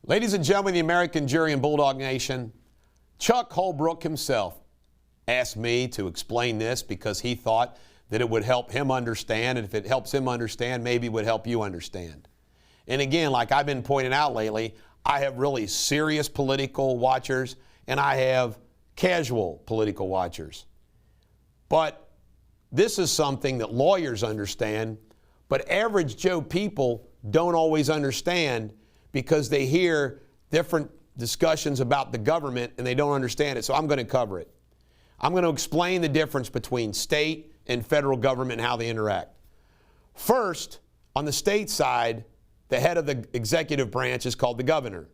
Ladies and gentlemen, the American jury and Bulldog Nation, Chuck Holbrook himself asked me to explain this because he thought that it would help him understand, and if it helps him understand, maybe it would help you understand. And again, like I've been pointing out lately, I have really serious political watchers and I have casual political watchers. But this is something that lawyers understand, but average Joe people don't always understand because they hear different discussions about the government and they don't understand it. So I'm going to cover it. I'm going to explain the difference between state and federal government and how they interact. First, on the state side, the head of the executive branch is called the governor.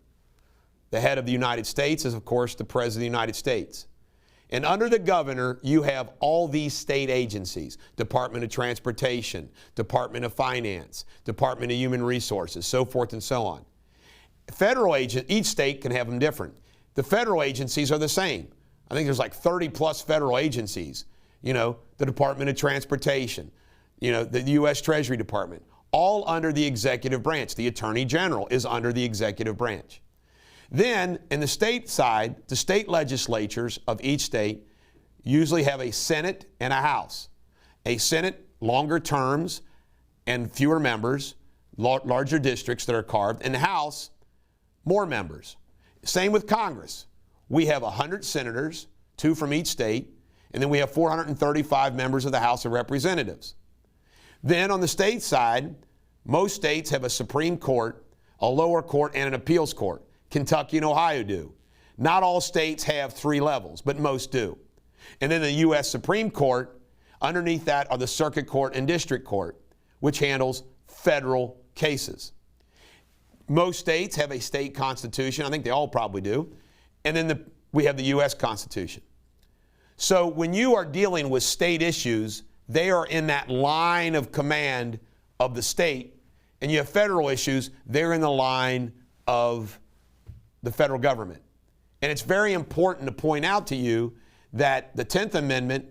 The head of the United States is, of course, the President of the United States. And under the governor, you have all these state agencies: Department of Transportation, Department of Finance, Department of Human Resources, so forth and so on. Federal agent, each state can have them different. The federal agencies are the same. I think there's like 30 plus federal agencies. You know, the Department of Transportation, you know, the U.S. Treasury Department, all under the executive branch. The Attorney General is under the executive branch. Then, in the state side, the state legislatures of each state usually have a Senate and a House. A Senate, longer terms and fewer members, larger districts that are carved, and the House, more members. Same with Congress. We have 100 senators, 2 from each state, and then we have 435 members of the House of Representatives. Then on the state side, most states have a Supreme Court, a lower court, and an appeals court. Kentucky and Ohio do. Not all states have 3 levels, but most do. And then the U.S. Supreme Court, underneath that are the Circuit Court and District Court, which handles federal cases. Most states have a state constitution. I think they all probably do. And then we have the U.S. Constitution. So when you are dealing with state issues, they are in that line of command of the state. And you have federal issues, they're in the line of the federal government. And it's very important to point out to you that the 10th Amendment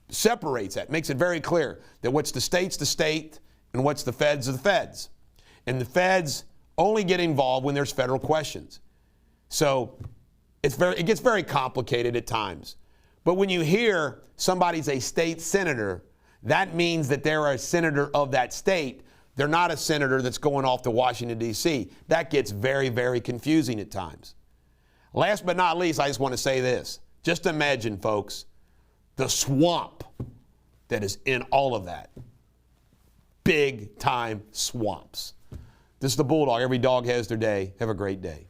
separates that, makes it very clear that what's the state and what's the feds are the feds. And the feds only get involved when there's federal questions. So it gets very complicated at times. But when you hear somebody's a state senator, that means that they're a senator of that state. They're not a senator that's going off to Washington, D.C. That gets very, very confusing at times. Last but not least, I just want to say this. Just imagine, folks, the swamp that is in all of that. Big time swamps. This is the Bulldog. Every dog has their day. Have a great day.